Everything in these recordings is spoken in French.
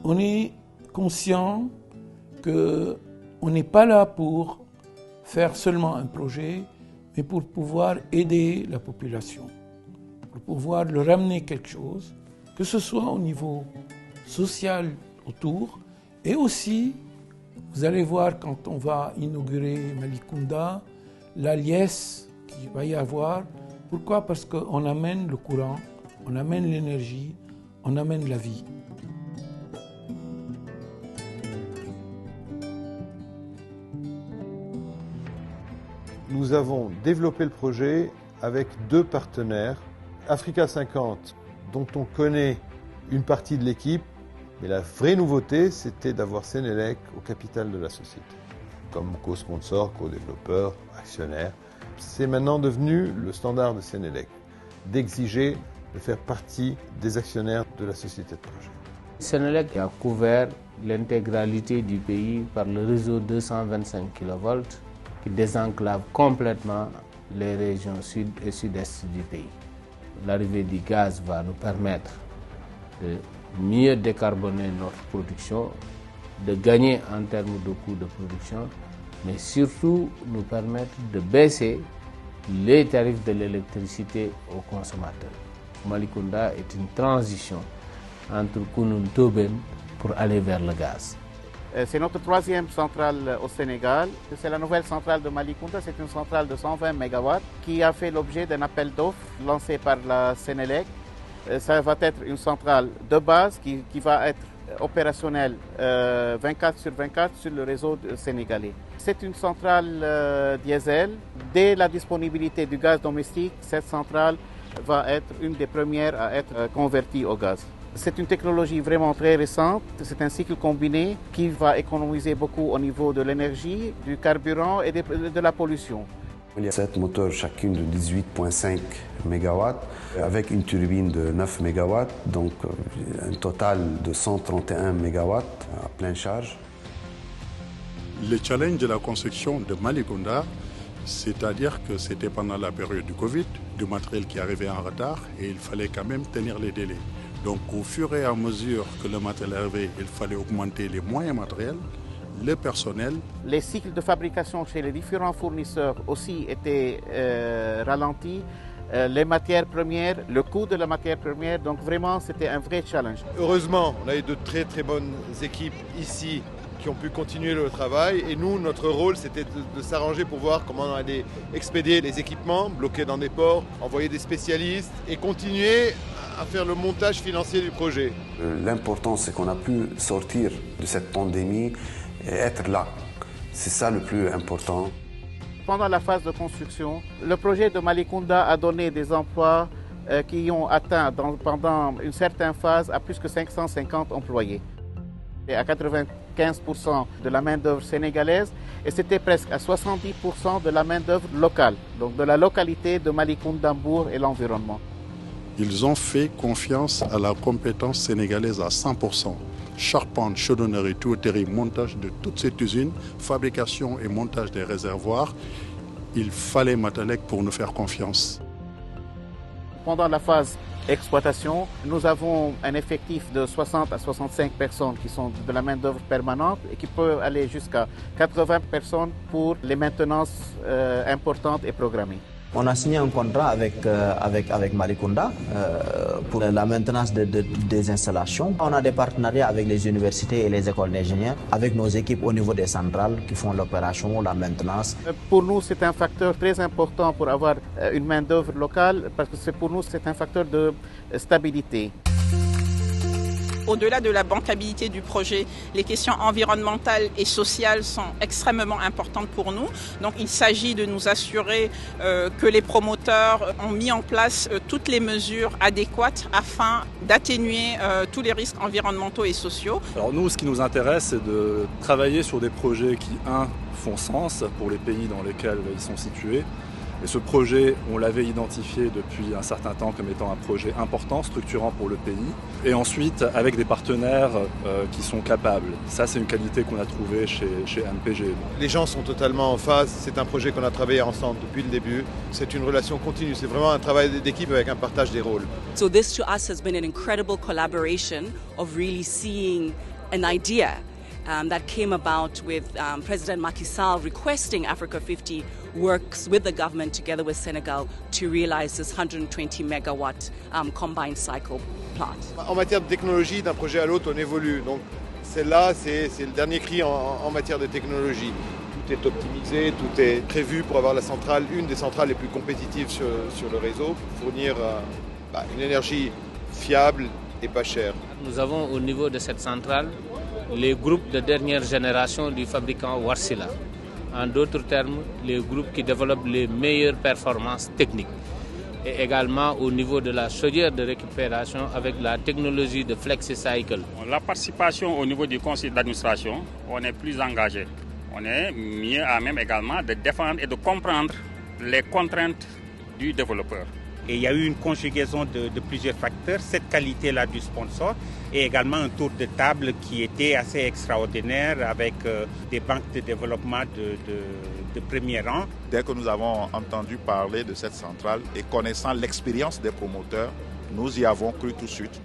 on est conscient qu'on n'est pas là pour faire seulement un projet, mais pour pouvoir aider la population, pour pouvoir leur amener quelque chose, que ce soit au niveau social autour, et aussi, vous allez voir quand on va inaugurer Malicounda, la liesse qu'il va y avoir. Pourquoi? Parce qu'on amène le courant, on amène l'énergie, on amène la vie. Nous avons développé le projet avec 2 partenaires, Africa 50, dont on connaît une partie de l'équipe, mais la vraie nouveauté, c'était d'avoir Sénélec au capital de la société, comme co-sponsor, co-développeur, actionnaire. C'est maintenant devenu le standard de Sénélec, d'exiger de faire partie des actionnaires de la société de projet. Sénélec a couvert l'intégralité du pays par le réseau 225 kV qui désenclave complètement les régions sud et sud-est du pays. L'arrivée du gaz va nous permettre de mieux décarboner notre production, de gagner en termes de coûts de production, mais surtout nous permettre de baisser les tarifs de l'électricité aux consommateurs. Malicounda est une transition entre Kounoune Tobène pour aller vers le gaz. C'est notre 3e centrale au Sénégal. C'est la nouvelle centrale de Malicounda. C'est une centrale de 120 MW qui a fait l'objet d'un appel d'offres lancé par la Sénélec. Ça va être une centrale de base qui va être opérationnelle 24/24 sur le réseau sénégalais. C'est une centrale diesel. Dès la disponibilité du gaz domestique, cette centrale va être une des premières à être convertie au gaz. C'est une technologie vraiment très récente. C'est un cycle combiné qui va économiser beaucoup au niveau de l'énergie, du carburant et de la pollution. Il y a 7 moteurs, chacune de 18,5 MW, avec une turbine de 9 MW, donc un total de 131 MW à pleine charge. Le challenge de la construction de Malicounda, c'est-à-dire que c'était pendant la période du Covid, du matériel qui arrivait en retard et il fallait quand même tenir les délais. Donc au fur et à mesure que le matériel arrivait, il fallait augmenter les moyens matériels, le personnel. Les cycles de fabrication chez les différents fournisseurs aussi étaient ralentis. Les matières premières, le coût de la matière première, donc vraiment c'était un vrai challenge. Heureusement, on a eu de très très bonnes équipes ici qui ont pu continuer le travail et nous, notre rôle c'était de s'arranger pour voir comment on allait expédier les équipements bloqués dans des ports, envoyer des spécialistes et continuer à faire le montage financier du projet. L'important c'est qu'on a pu sortir de cette pandémie et être là. C'est ça le plus important. Pendant la phase de construction, le projet de Malicounda a donné des emplois qui ont atteint pendant une certaine phase à plus que 550 employés. Et à 95% de la main-d'œuvre sénégalaise et c'était presque à 70% de la main-d'œuvre locale, donc de la localité de Malicounda-Mbour et l'environnement. Ils ont fait confiance à la compétence sénégalaise à 100%. Charpente, chaudronnerie, tuyauterie, montage de toute cette usine, fabrication et montage des réservoirs. Il fallait Matalec pour nous faire confiance. Pendant la phase exploitation, nous avons un effectif de 60 à 65 personnes qui sont de la main-d'œuvre permanente et qui peut aller jusqu'à 80 personnes pour les maintenances importantes et programmées. On a signé un contrat avec Malicounda pour la maintenance des installations. On a des partenariats avec les universités et les écoles d'ingénieurs, avec nos équipes au niveau des centrales qui font l'opération, la maintenance. Pour nous, c'est un facteur très important pour avoir une main-d'œuvre locale parce que pour nous, c'est un facteur de stabilité. Au-delà de la bancabilité du projet, les questions environnementales et sociales sont extrêmement importantes pour nous. Donc il s'agit de nous assurer que les promoteurs ont mis en place toutes les mesures adéquates afin d'atténuer tous les risques environnementaux et sociaux. Alors nous, ce qui nous intéresse, c'est de travailler sur des projets qui, font sens pour les pays dans lesquels ils sont situés. Et ce projet, on l'avait identifié depuis un certain temps comme étant un projet important, structurant pour le pays. Et ensuite, avec des partenaires qui sont capables. Ça, c'est une qualité qu'on a trouvée chez MPG. Les gens sont totalement en phase. C'est un projet qu'on a travaillé ensemble depuis le début. C'est une relation continue. C'est vraiment un travail d'équipe avec un partage des rôles. So this to us has been an incredible collaboration of really seeing an idea that came about with President Macky Sall requesting Africa 50 works with the government together with Senegal to realize this 120 megawatt combined cycle plant. En matière de technologie, d'un projet à l'autre, on évolue. Donc celle-là, c'est le dernier cri en matière de technologie. Tout est optimisé, tout est prévu pour avoir la centrale, une des centrales les plus compétitives sur le réseau, pour fournir une énergie fiable et pas chère. Nous avons au niveau de cette centrale les groupes de dernière génération du fabricant Wärtsilä. En d'autres termes, les groupes qui développent les meilleures performances techniques. Et également au niveau de la chaudière de récupération avec la technologie de FlexiCycle. La participation au niveau du conseil d'administration, on est plus engagé. On est mieux à même également de défendre et de comprendre les contraintes du développeur. Et il y a eu une conjugaison de plusieurs facteurs, cette qualité-là du sponsor et également un tour de table qui était assez extraordinaire avec des banques de développement de premier rang. Dès que nous avons entendu parler de cette centrale et connaissant l'expérience des promoteurs, nous y avons cru tout de suite.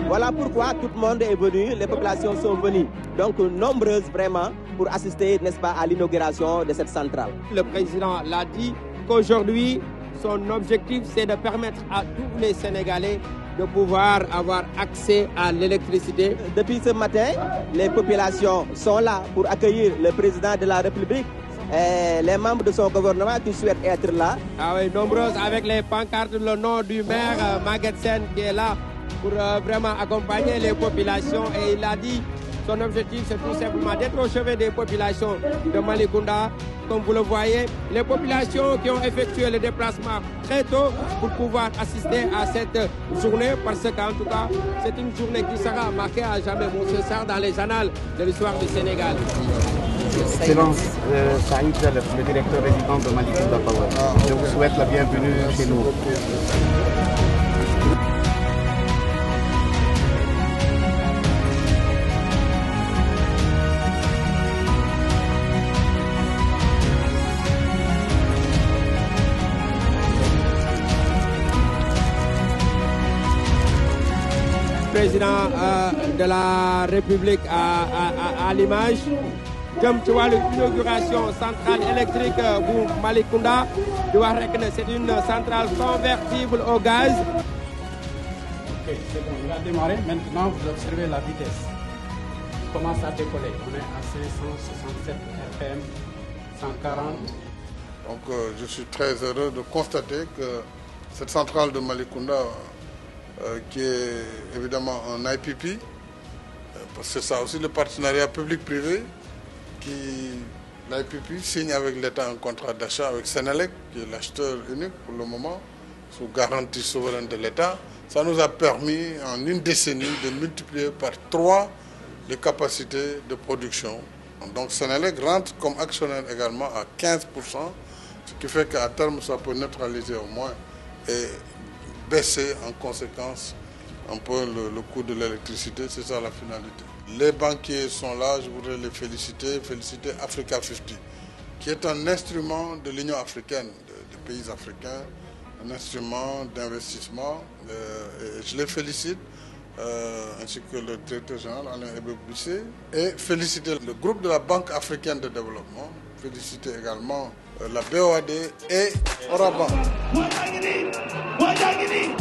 Voilà pourquoi tout le monde est venu, les populations sont venues, donc nombreuses vraiment, pour assister, n'est-ce pas, à l'inauguration de cette centrale. Le président l'a dit qu'aujourd'hui, son objectif, c'est de permettre à tous les Sénégalais de pouvoir avoir accès à l'électricité. Depuis ce matin, les populations sont là pour accueillir le président de la République et les membres de son gouvernement qui souhaitent être là. Ah oui, nombreuses avec les pancartes, le nom du maire Maguette Sène qui est là pour vraiment accompagner les populations. Et il a dit, son objectif c'est tout simplement d'être au chevet des populations de Malicounda. Comme vous le voyez, les populations qui ont effectué le déplacement très tôt pour pouvoir assister à cette journée, parce qu'en tout cas, c'est une journée qui sera marquée à jamais, Monsieur Sarr, dans les annales de l'histoire du Sénégal. Excellence Saïd Jalef, le directeur résident de Malicounda Power. Je vous souhaite la bienvenue chez nous. Président de la République à l'image jëm ci wàllu inauguration centrale électrique bu Malicounda di wax rek ne c'est une centrale convertible au gaz. Ok, c'est bon, il va démarrer. Maintenant, vous observez la vitesse. Il commence à décoller. On est à 567 RPM, 140. Donc, je suis très heureux de constater que cette centrale de Malicounda, qui est évidemment un IPP, parce que c'est ça aussi le partenariat public-privé, l'IPP signe avec l'État un contrat d'achat avec Senelec, qui est l'acheteur unique pour le moment, sous garantie souveraine de l'État. Ça nous a permis en une décennie de multiplier par 3 les capacités de production. Donc Senelec rentre comme actionnaire également à 15%, ce qui fait qu'à terme ça peut neutraliser au moins et baisser en conséquence un peu le coût de l'électricité, c'est ça la finalité. Les banquiers sont là, je voudrais les féliciter Africa 50, qui est un instrument de l'Union africaine, des pays africains, un instrument d'investissement. Je les félicite, ainsi que le directeur général Alain Ebeboussé, et féliciter le groupe de la Banque africaine de développement, féliciter également la BOAD et Oraban.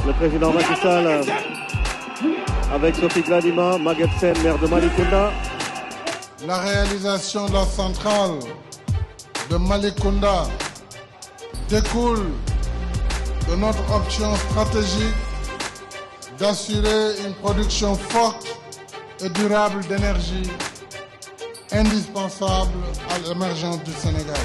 Le président Macky Sall avec Sophie Gladima, Maguette Sène, maire de Malicounda. La réalisation de la centrale de Malicounda découle de notre option stratégique d'assurer une production forte et durable d'énergie indispensable à l'émergence du Sénégal.